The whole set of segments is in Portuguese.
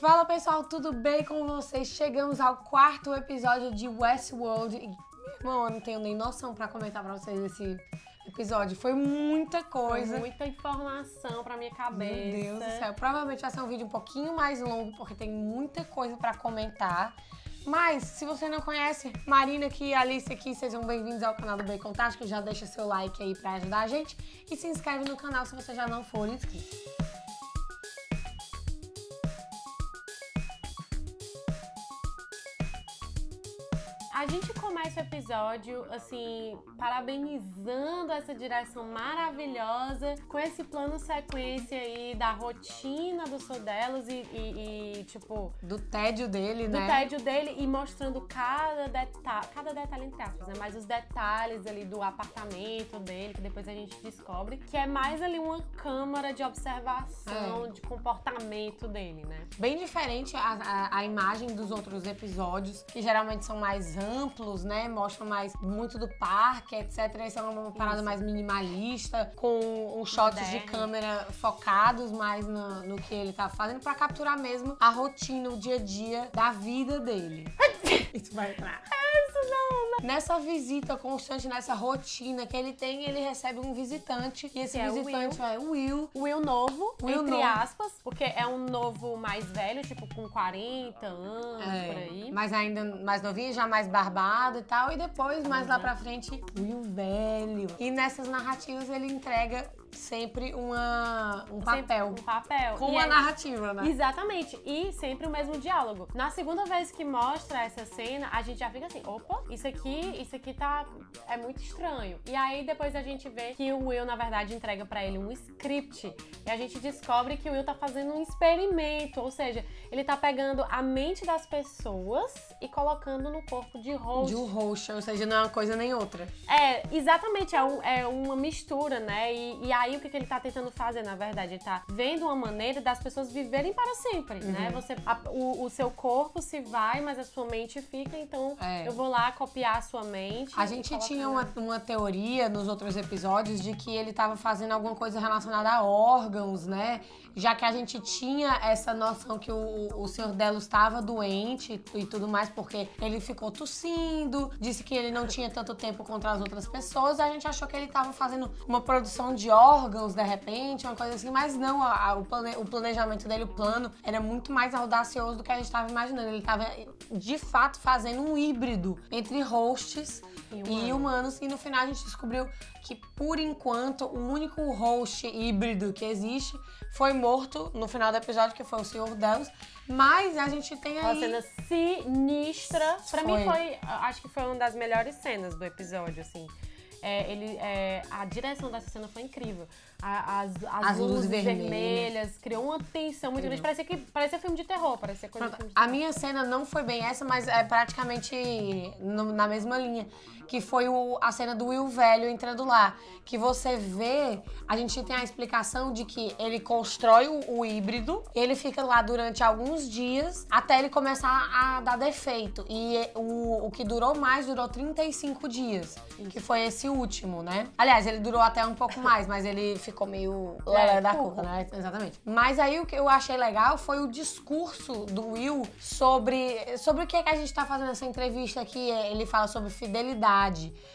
Fala pessoal, tudo bem com vocês? Chegamos ao 4º episódio de Westworld e, meu irmão, eu não tenho nem noção pra comentar pra vocês esse episódio. Foi muita coisa. Foi muita informação pra minha cabeça. Meu Deus do céu. Provavelmente vai ser um vídeo um pouquinho mais longo, porque tem muita coisa pra comentar. Mas, se você não conhece, Marina aqui e Alice aqui, sejam bem-vindos ao canal do Bacon Tático. Já deixa seu like aí pra ajudar a gente. E se inscreve no canal se você já não for inscrito. A gente começa o episódio, assim, parabenizando essa direção maravilhosa, com esse plano sequência aí da rotina do Sodelos e tipo... Do tédio dele, né? Do tédio dele e mostrando cada detalhe entre aspas, né? Mas os detalhes ali do apartamento dele, que depois a gente descobre, que é mais ali uma câmara de observação, de comportamento dele, né? Bem diferente a imagem dos outros episódios, que geralmente são mais amplos, né? Mostram mais muito do parque, etc. Essa é uma parada mais minimalista, com uns shots de câmera focados mais no que ele tá fazendo, pra capturar mesmo a rotina, o dia a dia da vida dele. Isso vai entrar. Isso não. Nessa visita constante, nessa rotina que ele tem, ele recebe um visitante. E esse visitante é o Will. O Will novo, entre aspas, porque é um novo mais velho, tipo com 40 anos, por aí. Mas ainda mais novinho, já mais barbado e tal. E depois, mais lá pra frente, Will velho. E nessas narrativas ele entrega sempre um papel. Um papel. Com a narrativa, né? Exatamente. E sempre o mesmo diálogo. Na segunda vez que mostra essa cena, a gente já fica assim, opa, isso aqui é muito estranho. E aí depois a gente vê que o Will, na verdade, entrega pra ele um script. E a gente descobre que o Will tá fazendo um experimento. Ou seja, ele tá pegando a mente das pessoas e colocando no corpo de host. De um host, ou seja, não é uma coisa nem outra. É, exatamente. É uma mistura, né? E aí o que ele tá tentando fazer, na verdade? Ele tá vendo uma maneira das pessoas viverem para sempre, né? O seu corpo se vai, mas a sua mente fica, então eu vou lá copiar a sua mente. A gente tinha uma teoria nos outros episódios de que ele tava fazendo alguma coisa relacionada a órgãos, né? Já que a gente tinha essa noção que o Sr. Delos estava doente e tudo mais, porque ele ficou tossindo, disse que ele não tinha tanto tempo contra as outras pessoas, a gente achou que ele tava fazendo uma produção de órgãos, de repente, uma coisa assim, mas não, o planejamento dele, o plano, era muito mais audacioso do que a gente estava imaginando. Ele estava, de fato, fazendo um híbrido entre hosts e humanos, e no final a gente descobriu que, por enquanto, o único host híbrido que existe foi morto no final do episódio, que foi o Sr. Delos, mas a gente tem aí... Uma cena sinistra. Pra mim acho que foi uma das melhores cenas do episódio, assim. A direção dessa cena foi incrível. As luzes vermelhas criou uma tensão muito grande. Parecia filme de terror, parecia coisa de filme de terror. A minha cena não foi bem essa, mas é praticamente na mesma linha. Que foi a cena do Will velho entrando lá. Que você vê, a gente tem a explicação de que ele constrói o híbrido, ele fica lá durante alguns dias até ele começar a dar defeito. E o que durou 35 dias, que foi esse último, né? Aliás, ele durou até um pouco mais, mas ele ficou meio lelé da cuca, né? Exatamente. Mas aí o que eu achei legal foi o discurso do Will sobre o que a gente tá fazendo nessa entrevista aqui. Ele fala sobre fidelidade.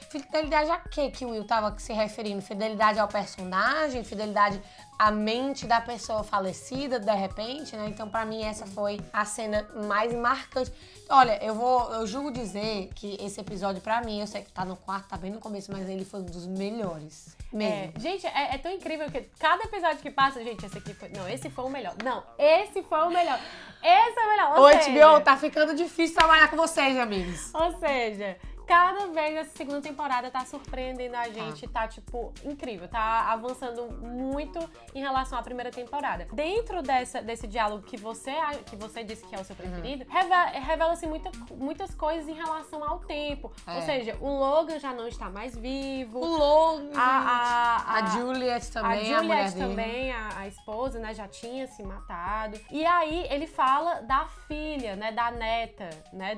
Fidelidade a quê que o Will tava se referindo? Fidelidade ao personagem? Fidelidade à mente da pessoa falecida, de repente, né? Então, pra mim, essa foi a cena mais marcante. Olha, eu julgo dizer que esse episódio, pra mim, eu sei que tá no quarto, tá bem no começo, mas ele foi um dos melhores. Mesmo. Gente, é tão incrível que cada episódio que passa, gente, esse foi o melhor. Não, esse foi o melhor. Esse é o melhor. Ô, HBO, tá ficando difícil trabalhar com vocês, amigos. Ou seja, cada vez essa segunda temporada tá surpreendendo a gente, tá, tipo, incrível, tá avançando muito em relação à primeira temporada. Dentro desse diálogo que você disse que é o seu preferido, revela-se muitas coisas em relação ao tempo. Ou seja, o Logan já não está mais vivo. O Logan, a Juliet também, a mulher dele. Também, a esposa, né, já tinha se matado. E aí ele fala da filha, né, da neta, né,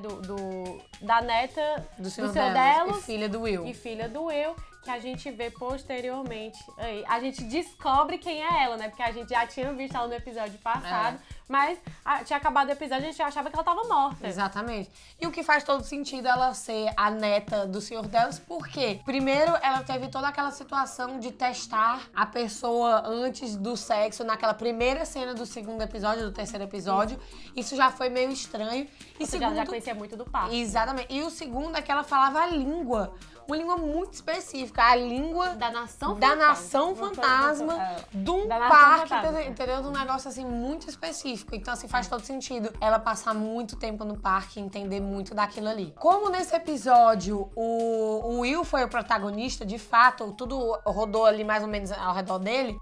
da neta do Sr. Delos e filha do Will. E filha do Will, que a gente vê posteriormente. Aí, a gente descobre quem é ela, né? Porque a gente já tinha visto ela no episódio passado. Mas tinha acabado o episódio e a gente achava que ela tava morta. Exatamente. E o que faz todo sentido ela ser a neta do Senhor Delos, por quê? Primeiro, ela teve toda aquela situação de testar a pessoa antes do sexo, naquela primeira cena do segundo episódio, do terceiro episódio. Isso já foi meio estranho. E Você segundo, já conhecia muito do parto. Exatamente. E o segundo é que ela falava a língua. Uma língua muito específica. A língua Da nação da fantasma. nação fantasma de um Da nação parque, fantasma. entendeu? De um negócio assim muito específico. Então, assim, faz todo sentido ela passar muito tempo no parque e entender muito daquilo ali. Como nesse episódio o Will foi o protagonista, de fato, tudo rodou ali mais ou menos ao redor dele,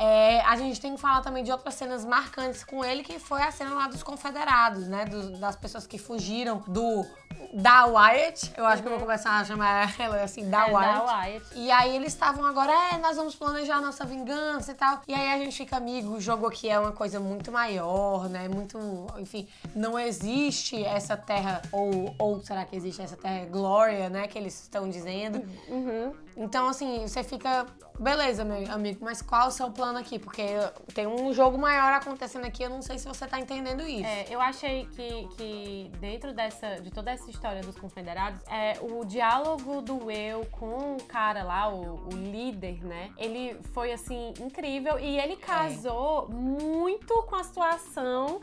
a gente tem que falar também de outras cenas marcantes com ele, que foi a cena lá dos confederados, né? Das pessoas que fugiram da Wyatt. Eu acho que eu vou começar a chamar ela assim, da Wyatt. E aí eles estavam agora, nós vamos planejar a nossa vingança e tal. E aí a gente fica amigo, o jogo aqui é uma coisa muito maior, né? Muito, enfim, não existe essa terra, ou será que existe essa terra Glória, né? Que eles estão dizendo. Então, assim, você fica, beleza, meu amigo, mas qual é o seu plano aqui? Porque tem um jogo maior acontecendo aqui, eu não sei se você tá entendendo isso. Eu achei que dentro de toda essa história dos confederados, o diálogo do Will com o cara lá, o líder, né? Ele foi, assim, incrível e ele casou muito com a situação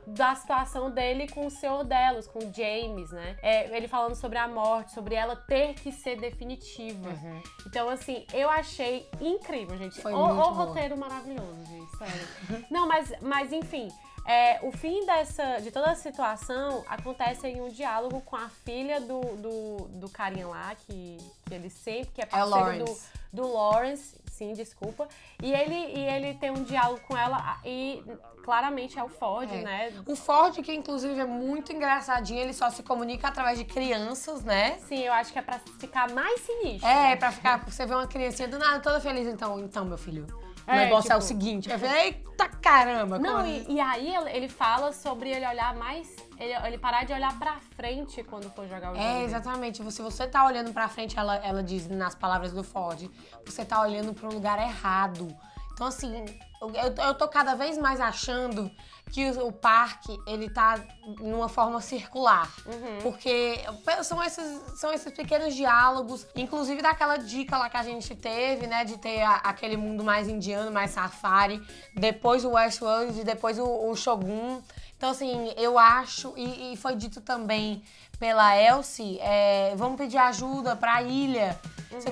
da situação dele com o Senhor Delos, com o James, né? Ele falando sobre a morte, sobre ela ter que ser definitiva. Então, assim, eu achei incrível, gente. Foi o muito roteiro maravilhoso, gente, sério. Não, mas enfim, o fim de toda a situação acontece em um diálogo com a filha do carinha lá, que ele sempre, que é parceiro do Lawrence, sim, desculpa. E ele tem um diálogo com ela e claramente é o Ford, né? O Ford, que inclusive é muito engraçadinho, ele só se comunica através de crianças, né? Sim, eu acho que é pra ficar mais sinistro. Pra ficar, você vê uma criancinha do nada toda feliz, então meu filho. O negócio é o seguinte, eu falei, eita caramba! Não, e aí ele fala sobre ele olhar mais, ele parar de olhar pra frente quando for jogar o jogo. Exatamente. Se você tá olhando pra frente, ela diz nas palavras do Ford, você tá olhando pra um lugar errado. Então, assim, eu tô cada vez mais achando que o parque, ele tá numa forma circular. Porque são esses pequenos diálogos, inclusive daquela dica lá que a gente teve, né, de ter aquele mundo mais indiano, mais safari, depois o Westworld e depois o Shogun. Então, assim, eu acho, e foi dito também pela Elsie, vamos pedir ajuda pra ilha.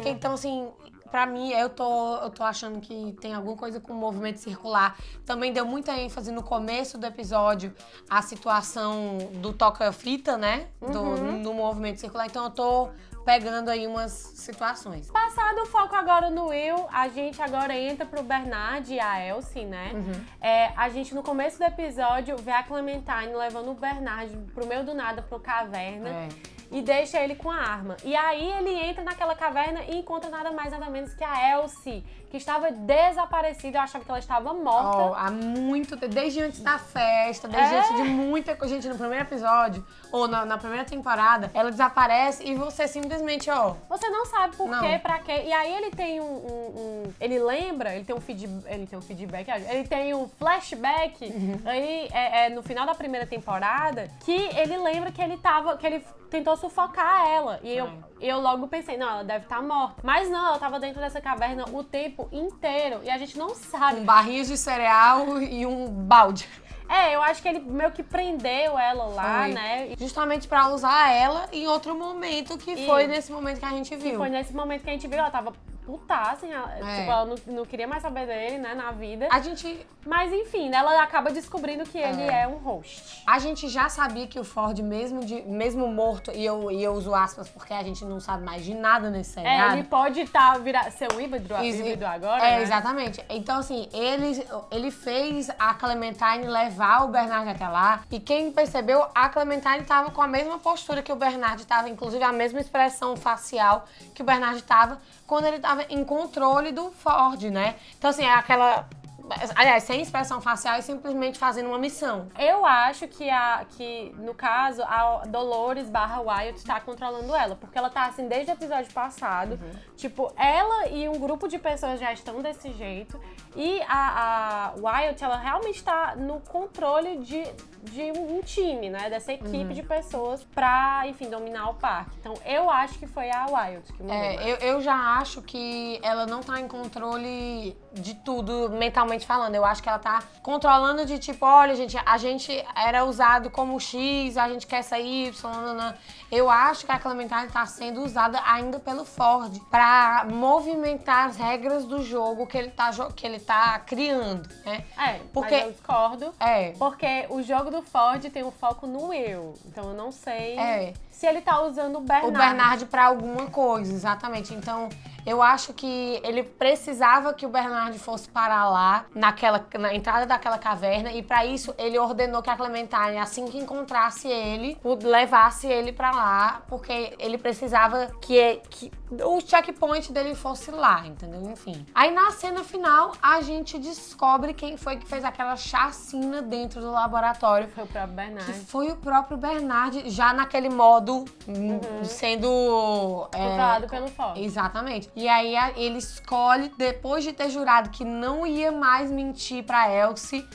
Então, assim, pra mim, eu tô achando que tem alguma coisa com o movimento circular. Também deu muita ênfase no começo do episódio a situação do toca-fita, né? No movimento circular. Então eu tô pegando aí umas situações. Passado o foco agora no Will, a gente agora entra pro Bernard e a Elsie, né? A gente, no começo do episódio, vê a Clementine levando o Bernard pro meio do nada, pro caverna. E deixa ele com a arma. E aí ele entra naquela caverna e encontra nada mais, nada menos que a Elsie, que estava desaparecida. Eu achava que ela estava morta. Há muito tempo, desde antes da festa, desde antes de muita coisa. Gente, no primeiro episódio, ou na primeira temporada, ela desaparece e você simplesmente, Você não sabe por quê, pra quê. E aí ele tem ele lembra, ele tem um feedback, ele tem um flashback aí, no final da primeira temporada, que ele lembra que ele tentou sufocar ela. E eu logo pensei, não, ela deve estar morta. Mas não, ela tava dentro dessa caverna o tempo inteiro. E a gente não sabe. Com barrinhos de cereal e um balde. Eu acho que ele meio que prendeu ela lá, né? Justamente pra usar ela em outro momento, que foi nesse momento que a gente viu. Foi nesse momento que a gente viu, ela tava putaça, ela não queria mais saber dele, né, na vida. Mas enfim, né, ela acaba descobrindo que ele é um host. A gente já sabia que o Ford, mesmo morto, e eu uso aspas porque a gente não sabe mais de nada nesse seriado. Ele pode ser um híbrido agora, né? Exatamente. Então, assim, ele fez a Clementine levar o Bernard até lá, e quem percebeu, a Clementine tava com a mesma postura que o Bernard tava, inclusive a mesma expressão facial que o Bernard tava, quando ele tava em controle do Ford, né? Então, assim, é aquela Aliás, sem expressão facial e simplesmente fazendo uma missão. Eu acho que no caso, a Dolores / Wyatt tá controlando ela. Porque ela tá assim desde o episódio passado. Tipo, ela e um grupo de pessoas já estão desse jeito. E a Wyatt, ela realmente tá no controle de um time, né? Dessa equipe de pessoas pra, enfim, dominar o parque. Então, eu acho que foi a Wyatt que mudou. Eu já acho que ela não tá em controle de tudo, mentalmente falando. Eu acho que ela tá controlando de tipo, olha, gente, a gente era usado como X, a gente quer essa Y, nanana. Eu acho que a Clementine tá sendo usada ainda pelo Ford pra movimentar as regras do jogo que ele tá criando, né? Porque mas eu discordo. Porque o jogo do Ford tem um foco no eu. Então eu não sei se ele tá usando o Bernard. O Bernard pra alguma coisa, exatamente. Então, eu acho que ele precisava que o Bernard fosse parar lá, na entrada daquela caverna, e pra isso ele ordenou que a Clementine, assim que encontrasse ele, levasse ele pra lá, porque ele precisava que o checkpoint dele fosse lá, entendeu? Enfim. Aí na cena final, a gente descobre quem foi que fez aquela chacina dentro do laboratório. Foi o próprio Bernard. Que foi o próprio Bernard, já naquele modo sendo controlado pelo Ford. Exatamente. E aí ele escolhe, depois de ter jurado que não ia mais mentir pra Elsie,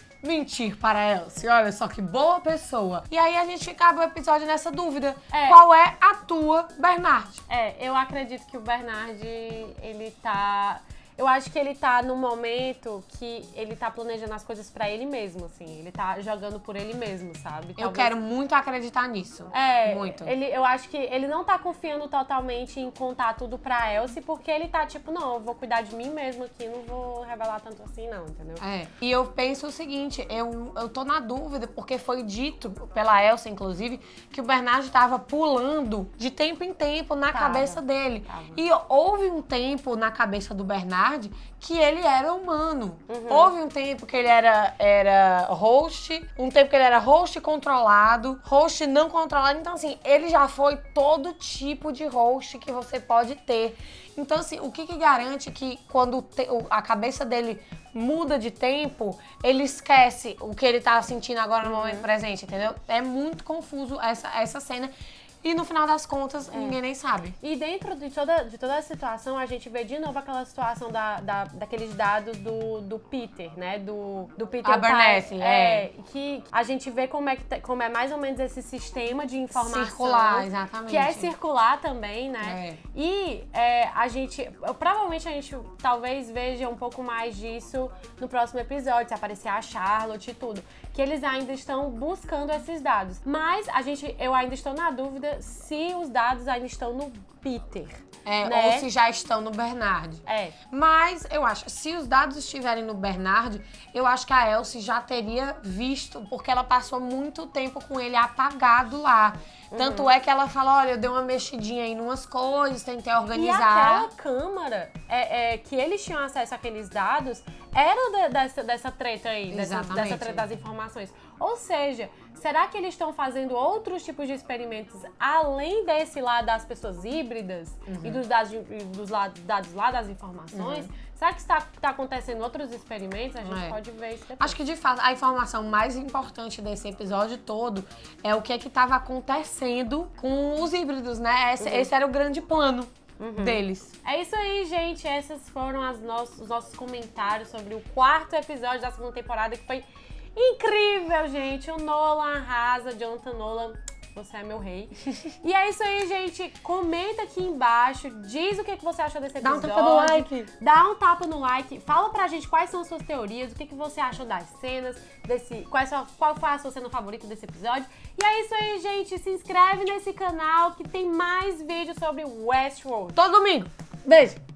olha só que boa pessoa. E aí a gente acaba o episódio nessa dúvida. Qual é a tua Bernard? Eu acredito que o Bernard, ele tá... Eu acho que ele tá num momento que ele tá planejando as coisas pra ele mesmo, assim. Ele tá jogando por ele mesmo, sabe? Eu quero muito acreditar nisso. Muito. Eu acho que ele não tá confiando totalmente em contar tudo pra Elsie, porque ele tá tipo, não, eu vou cuidar de mim mesmo aqui, não vou revelar tanto assim não, entendeu? E eu penso o seguinte, eu tô na dúvida, porque foi dito pela Elsie, inclusive, que o Bernard tava pulando de tempo em tempo na cabeça dele. E houve um tempo na cabeça do Bernard que ele era humano. Houve um tempo que ele era host, um tempo que ele era host controlado, host não controlado. Então, assim, ele já foi todo tipo de host que você pode ter. Então, assim, o que garante que quando a cabeça dele muda de tempo, ele esquece o que ele tá sentindo agora no momento presente, entendeu? É muito confuso essa cena. E no final das contas, ninguém nem sabe. E dentro de toda a situação, a gente vê de novo aquela situação daqueles dados do Peter, né? Do Peter Abernathy, que a gente vê como é mais ou menos esse sistema de informação. Circular, exatamente. Que é circular também, né? E provavelmente a gente talvez veja um pouco mais disso no próximo episódio, se aparecer a Charlotte e tudo. Que eles ainda estão buscando esses dados. Mas eu ainda estou na dúvida se os dados ainda estão no Peter. Ou se já estão no Bernard. Mas eu acho, se os dados estiverem no Bernard, eu acho que a Elsie já teria visto, porque ela passou muito tempo com ele apagado lá. Tanto é que ela fala, olha, eu dei uma mexidinha aí em umas coisas, tentei organizar. E aquela câmara que eles tinham acesso àqueles dados era dessa treta aí, dessa treta das informações. Ou seja, será que eles estão fazendo outros tipos de experimentos além desse lado das pessoas híbridas e dos dados lá das informações? Será que está acontecendo outros experimentos? A gente pode ver isso depois. Acho que, de fato, a informação mais importante desse episódio todo é o que estava acontecendo com os híbridos, né? Esse era o grande plano deles. É isso aí, gente. Esses foram os nossos comentários sobre o 4º episódio da 2ª temporada, que foi incrível, gente. O Nolan arrasa, Jonathan Nolan. Você é meu rei. E é isso aí, gente. Comenta aqui embaixo. Diz o que você achou desse episódio. Dá um tapa no like. Dá um tapa no like. Fala pra gente quais são as suas teorias. O que você achou das cenas. Qual foi a sua cena favorita desse episódio. E é isso aí, gente. Se inscreve nesse canal que tem mais vídeos sobre Westworld. Todo domingo. Beijo.